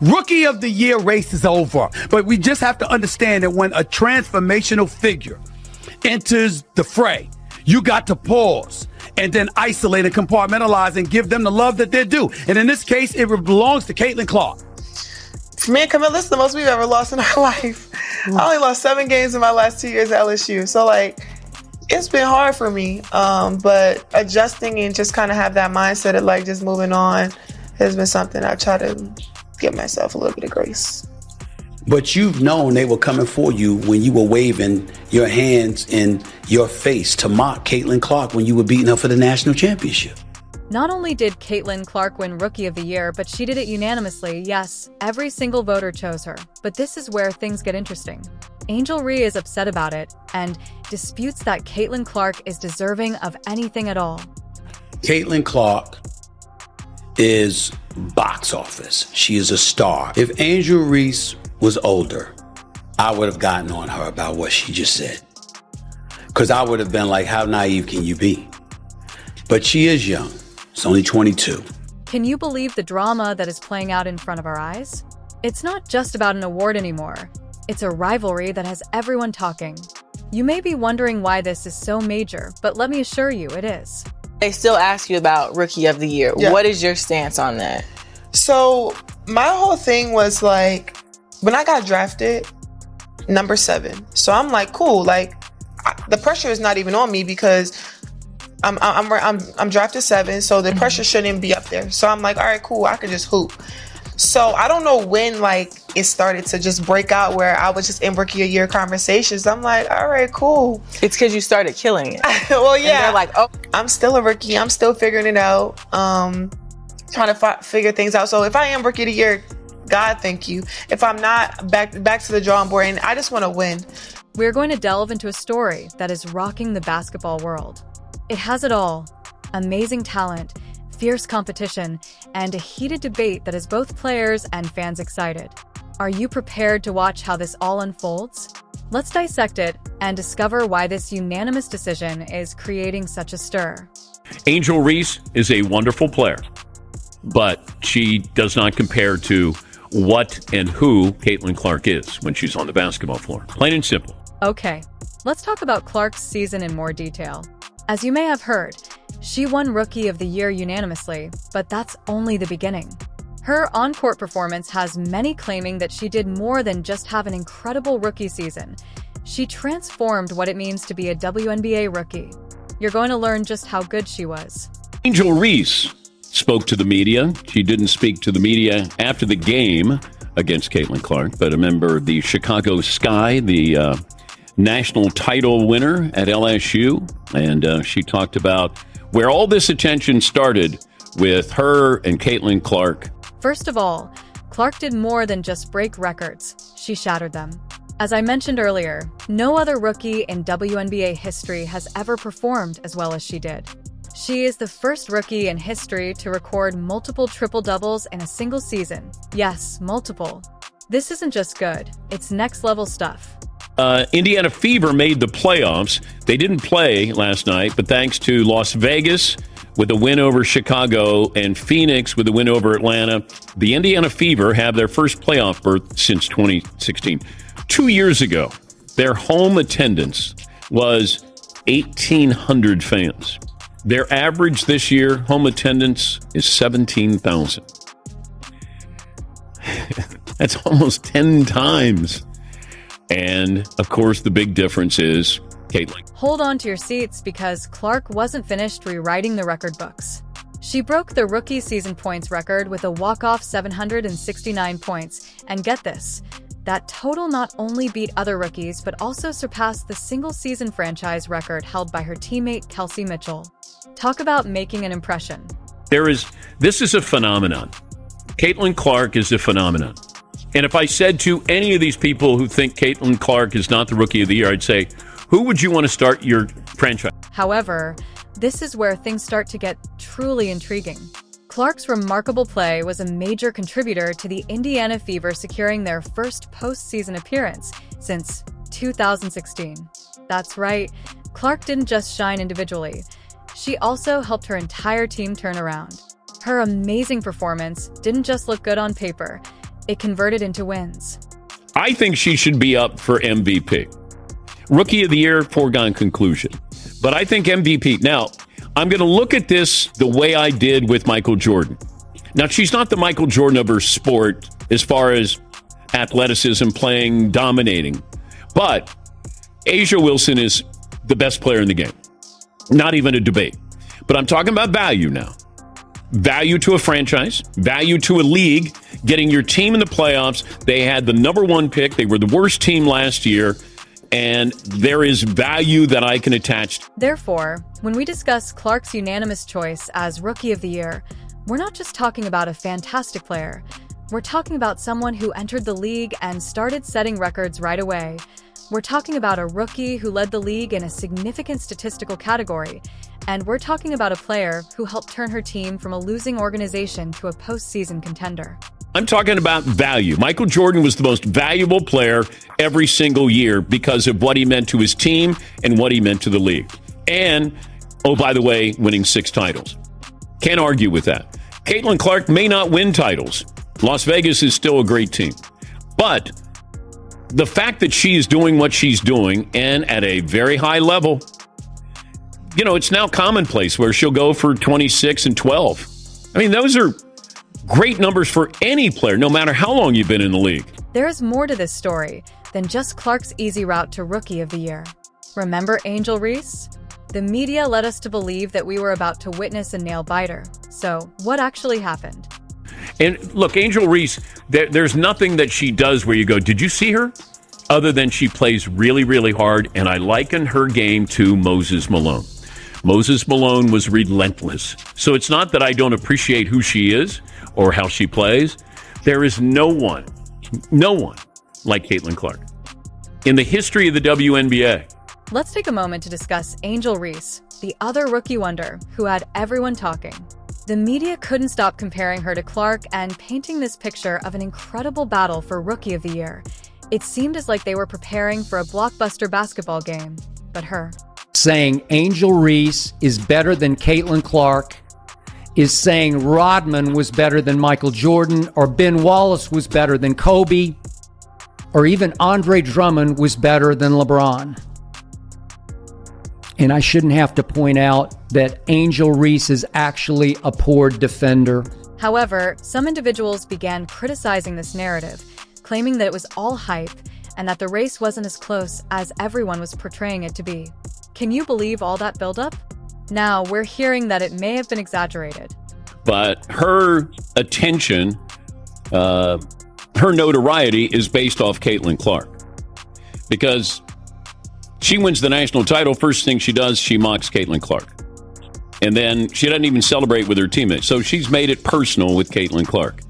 Rookie of the Year race is over. But we just have to understand that when a transformational figure enters the fray, you got to pause and then isolate and compartmentalize and give them the love that they're due. And in this case, it belongs to Caitlin Clark. For me and Camille, this is the most we've ever lost in our life. I only lost 7 games in my last 2 years at LSU. So, it's been hard for me. But adjusting and just kind of have that mindset of, just moving on has been something I try to give myself a little bit of grace. But you've known they were coming for you when you were waving your hands in your face to mock Caitlin Clark when you were beating her for the national championship. Not only did Caitlin Clark win Rookie of the Year, but she did it unanimously. Yes, every single voter chose her. But this is where things get interesting. Angel Reese is upset about it and disputes that Caitlin Clark is deserving of anything at all. Caitlin Clark is box office. She is a star. If Angel Reese was older, I would have gotten on her about what she just said. Because I would have been like, how naive can you be? But she is young. It's only 22. Can you believe the drama that is playing out in front of our eyes? It's not just about an award anymore. It's a rivalry that has everyone talking. You may be wondering why this is so major, but let me assure you it is. They still ask you about Rookie of the Year. Yeah. What is your stance on that? So my whole thing was when I got drafted, number 7. So I'm like, cool. The pressure is not even on me because I'm drafted 7, so the pressure shouldn't be up there. So I'm like, all right, cool, I can just hoop. So I don't know when it started to just break out where I was just in Rookie of the Year conversations. I'm like, all right, cool. It's because you started killing it. Well, yeah. And they're like, oh, I'm still a rookie. I'm still figuring it out. Trying to figure things out. So if I am Rookie of the Year, God, thank you. If I'm not, back to the drawing board, and I just want to win. We're going to delve into a story that is rocking the basketball world. It has it all: amazing talent, fierce competition, and a heated debate that has both players and fans excited. Are you prepared to watch how this all unfolds? Let's dissect it and discover why this unanimous decision is creating such a stir. Angel Reese is a wonderful player, but she does not compare to what and who Caitlin Clark is when she's on the basketball floor. Plain and simple. Okay, let's talk about Clark's season in more detail. As you may have heard, she won Rookie of the Year unanimously, but that's only the beginning. Her on-court performance has many claiming that she did more than just have an incredible rookie season. She transformed what it means to be a WNBA rookie. You're going to learn just how good she was. Angel Reese spoke to the media. She didn't speak to the media after the game against Caitlin Clark, but a member of the Chicago Sky, the national title winner at LSU, and she talked about where all this attention started with her and Caitlin Clark. First of all, Clark did more than just break records. She shattered them. As I mentioned earlier, no other rookie in WNBA history has ever performed as well as she did. She is the first rookie in history to record multiple triple-doubles in a single season. Yes, multiple. This isn't just good, it's next-level stuff. Indiana Fever made the playoffs. They didn't play last night, but thanks to Las Vegas with a win over Chicago and Phoenix with a win over Atlanta, the Indiana Fever have their first playoff berth since 2016. 2 years ago, their home attendance was 1,800 fans. Their average this year, home attendance, is 17,000. That's almost 10 times. And, of course, the big difference is Caitlin. Hold on to your seats because Clark wasn't finished rewriting the record books. She broke the rookie season points record with a walk-off 769 points. And get this, that total not only beat other rookies, but also surpassed the single-season franchise record held by her teammate Kelsey Mitchell. Talk about making an impression. This is a phenomenon. Caitlin Clark is a phenomenon. And if I said to any of these people who think Caitlin Clark is not the Rookie of the Year, I'd say, who would you want to start your franchise? However, this is where things start to get truly intriguing. Clark's remarkable play was a major contributor to the Indiana Fever securing their first postseason appearance since 2016. That's right, Clark didn't just shine individually. She also helped her entire team turn around. Her amazing performance didn't just look good on paper. it converted into wins. I think she should be up for MVP. Rookie of the Year, foregone conclusion. But I think MVP. Now, I'm going to look at this the way I did with Michael Jordan. Now, she's not the Michael Jordan of her sport as far as athleticism, playing, dominating. But A'ja Wilson is the best player in the game. Not even a debate. But I'm talking about value now. Value to a franchise, value to a league, getting your team in the playoffs. They had the number one pick. They were the worst team last year. And there is value that I can attach. Therefore, when we discuss Clark's unanimous choice as Rookie of the Year, we're not just talking about a fantastic player. We're talking about someone who entered the league and started setting records right away. We're talking about a rookie who led the league in a significant statistical category. And we're talking about a player who helped turn her team from a losing organization to a postseason contender. I'm talking about value. Michael Jordan was the most valuable player every single year because of what he meant to his team and what he meant to the league. And, oh, by the way, winning 6 titles. Can't argue with that. Caitlin Clark may not win titles. Las Vegas is still a great team. But the fact that she is doing what she's doing and at a very high level, you know, it's now commonplace where she'll go for 26 and 12. I mean, those are great numbers for any player, no matter how long you've been in the league. There is more to this story than just Clark's easy route to Rookie of the Year. Remember Angel Reese? The media led us to believe that we were about to witness a nail-biter. So, what actually happened? And look, Angel Reese, there's nothing that she does where you go, did you see her? Other than she plays really, really hard, and I liken her game to Moses Malone. Moses Malone was relentless. So it's not that I don't appreciate who she is or how she plays. There is no one like Caitlin Clark in the history of the WNBA. Let's take a moment to discuss Angel Reese, the other rookie wonder who had everyone talking. The media couldn't stop comparing her to Clark and painting this picture of an incredible battle for Rookie of the Year. It seemed as like they were preparing for a blockbuster basketball game, but her. Saying Angel Reese is better than Caitlin Clark is saying Rodman was better than Michael Jordan, or Ben Wallace was better than Kobe, or even Andre Drummond was better than LeBron. And I shouldn't have to point out that Angel Reese is actually a poor defender. However, some individuals began criticizing this narrative, claiming that it was all hype and that the race wasn't as close as everyone was portraying it to be. Can you believe all that buildup? Now, we're hearing that it may have been exaggerated. But her attention, her notoriety is based off Caitlin Clark. Because she wins the national title, first thing she does, she mocks Caitlin Clark. And then she doesn't even celebrate with her teammates. So she's made it personal with Caitlin Clark.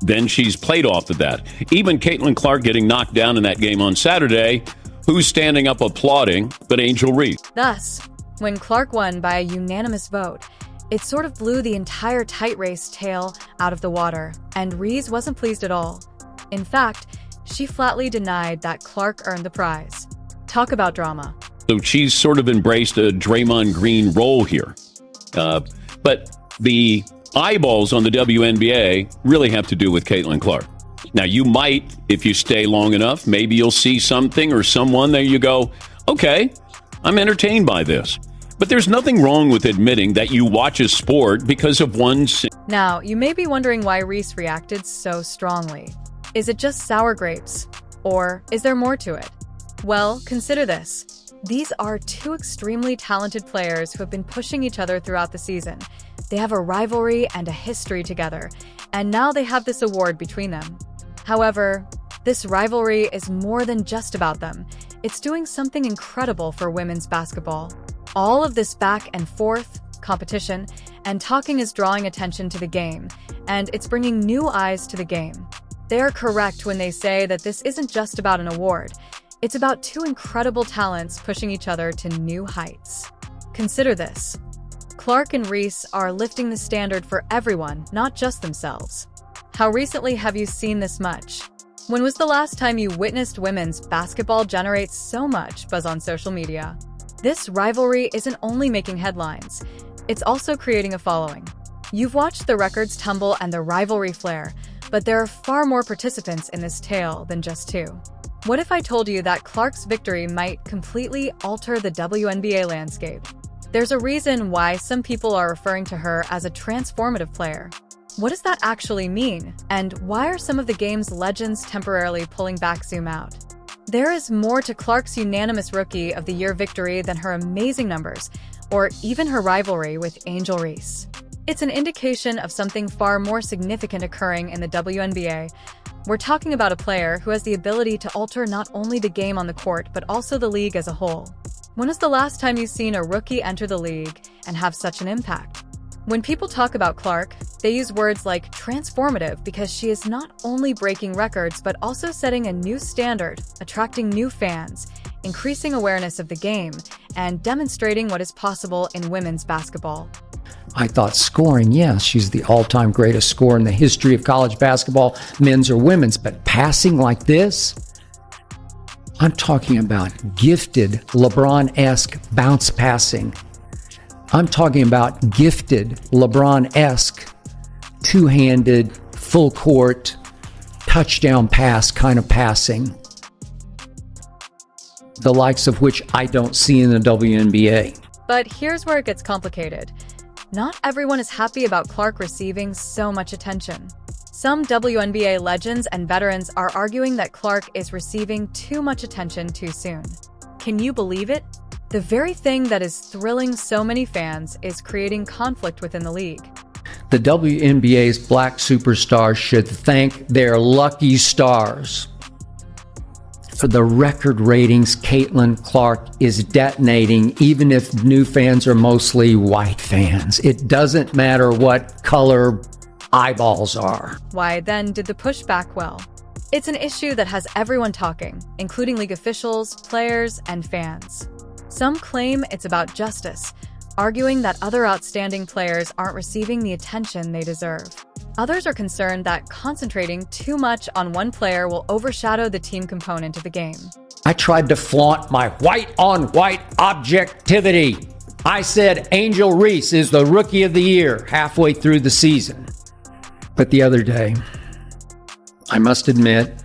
Then she's played off of that. Even Caitlin Clark getting knocked down in that game on Saturday, who's standing up applauding but Angel Reese? Thus, when Clark won by a unanimous vote, it sort of blew the entire tight race tail out of the water, and Reese wasn't pleased at all. In fact, she flatly denied that Clark earned the prize. Talk about drama. So she's sort of embraced a Draymond Green role here. But the eyeballs on the WNBA really have to do with Caitlin Clark. Now, you might, if you stay long enough, maybe you'll see something or someone there you go, okay, I'm entertained by this. But there's nothing wrong with admitting that you watch a sport because of one. Now, you may be wondering why Reese reacted so strongly. Is it just sour grapes? Or is there more to it? Well, consider this. These are two extremely talented players who have been pushing each other throughout the season. They have a rivalry and a history together, and now they have this award between them. However, this rivalry is more than just about them. It's doing something incredible for women's basketball. All of this back and forth, competition, and talking is drawing attention to the game, and it's bringing new eyes to the game. They are correct when they say that this isn't just about an award. It's about two incredible talents pushing each other to new heights. Consider this. Clark and Reese are lifting the standard for everyone, not just themselves. How recently have you seen this much? When was the last time you witnessed women's basketball generate so much buzz on social media? This rivalry isn't only making headlines, it's also creating a following. You've watched the records tumble and the rivalry flare, But there are far more participants in this tale than just two. What if I told you that Clark's victory might completely alter the WNBA landscape? There's a reason why some people are referring to her as a transformative player. What does that actually mean? And why are some of the game's legends temporarily pulling back zoom out? There is more to Clark's unanimous Rookie of the Year victory than her amazing numbers, or even her rivalry with Angel Reese. It's an indication of something far more significant occurring in the WNBA. We're talking about a player who has the ability to alter not only the game on the court, but also the league as a whole. When was the last time you've seen a rookie enter the league and have such an impact? When people talk about Clark, they use words like transformative because she is not only breaking records, but also setting a new standard, attracting new fans, increasing awareness of the game, and demonstrating what is possible in women's basketball. I thought scoring, yes, she's the all-time greatest scorer in the history of college basketball, men's or women's, but passing like this? I'm talking about gifted LeBron-esque bounce passing. I'm talking about gifted LeBron-esque two-handed, full court, touchdown pass kind of passing. The likes of which I don't see in the WNBA. But here's where it gets complicated. Not everyone is happy about Clark receiving so much attention. Some WNBA legends and veterans are arguing that Clark is receiving too much attention too soon. Can you believe it? The very thing that is thrilling so many fans is creating conflict within the league. The WNBA's black superstars should thank their lucky stars. For the record ratings Caitlin Clark is detonating, even if new fans are mostly white fans. It doesn't matter what color eyeballs are. Why then did the pushback well? It's an issue that has everyone talking, including league officials, players, and fans. Some claim it's about justice, arguing that other outstanding players aren't receiving the attention they deserve. Others are concerned that concentrating too much on one player will overshadow the team component of the game. I tried to flaunt my white-on-white objectivity. I said Angel Reese is the Rookie of the Year halfway through the season. But the other day, I must admit,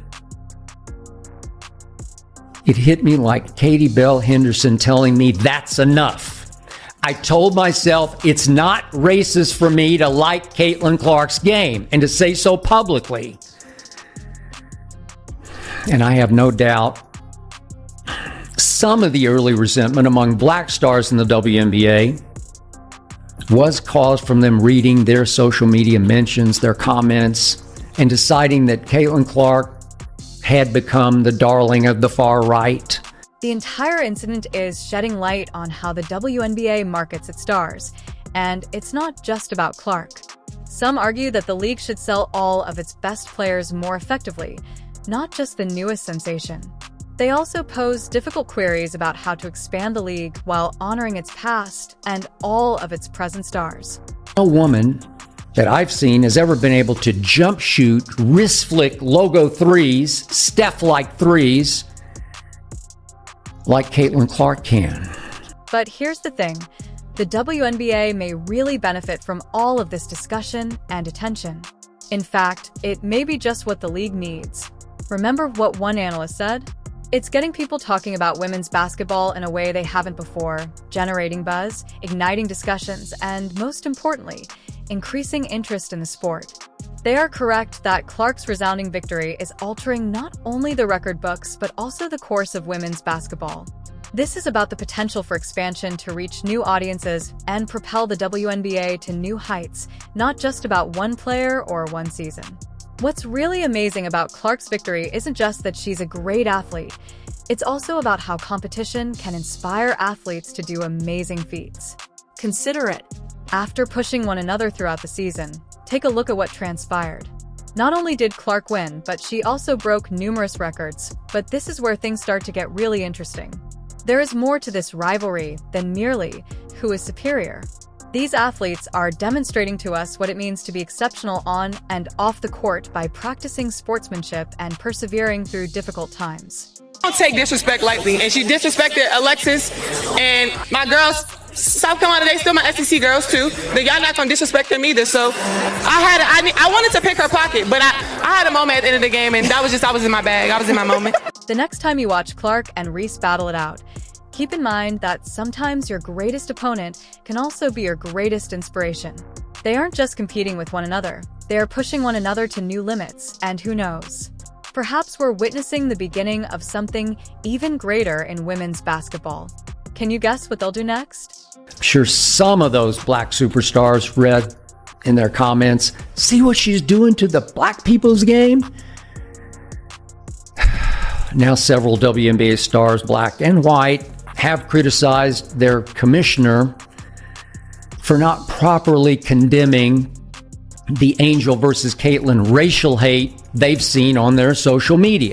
it hit me like Katie Bell Henderson telling me that's enough. I told myself it's not racist for me to like Caitlin Clark's game and to say so publicly. And I have no doubt some of the early resentment among black stars in the WNBA was caused from them reading their social media mentions, their comments, and deciding that Caitlin Clark had become the darling of the far right. The entire incident is shedding light on how the WNBA markets its stars, and it's not just about Clark. Some argue that the league should sell all of its best players more effectively, not just the newest sensation. They also pose difficult queries about how to expand the league while honoring its past and all of its present stars. No woman that I've seen has ever been able to jump shoot, wrist flick logo threes, Steph-like threes, like Caitlin Clark can. But here's the thing. The WNBA may really benefit from all of this discussion and attention. In fact, it may be just what the league needs. Remember what one analyst said? It's getting people talking about women's basketball in a way they haven't before, generating buzz, igniting discussions, and most importantly, increasing interest in the sport. They are correct that Clark's resounding victory is altering not only the record books, but also the course of women's basketball. This is about the potential for expansion to reach new audiences and propel the WNBA to new heights, not just about one player or one season. What's really amazing about Clark's victory isn't just that she's a great athlete. It's also about how competition can inspire athletes to do amazing feats. Consider it. After pushing one another throughout the season, take a look at what transpired. Not only did Clark win, but she also broke numerous records. But this is where things start to get really interesting. There is more to this rivalry than merely who is superior. These athletes are demonstrating to us what it means to be exceptional on and off the court by practicing sportsmanship and persevering through difficult times. I don't take disrespect lightly, and she disrespected Alexis and my girls South Carolina, they still my SEC girls too. Then y'all not gonna disrespect them either. So I wanted to pick her pocket, but I had a moment at the end of the game, and I was in my bag. I was in my moment. The next time you watch Clark and Reese battle it out, keep in mind that sometimes your greatest opponent can also be your greatest inspiration. They aren't just competing with one another, they are pushing one another to new limits, and who knows? Perhaps we're witnessing the beginning of something even greater in women's basketball. Can you guess what they'll do next? I'm sure some of those black superstars read in their comments, see what she's doing to the black people's game? Now several WNBA stars, black and white, have criticized their commissioner for not properly condemning the Angel versus Caitlin racial hate they've seen on their social media.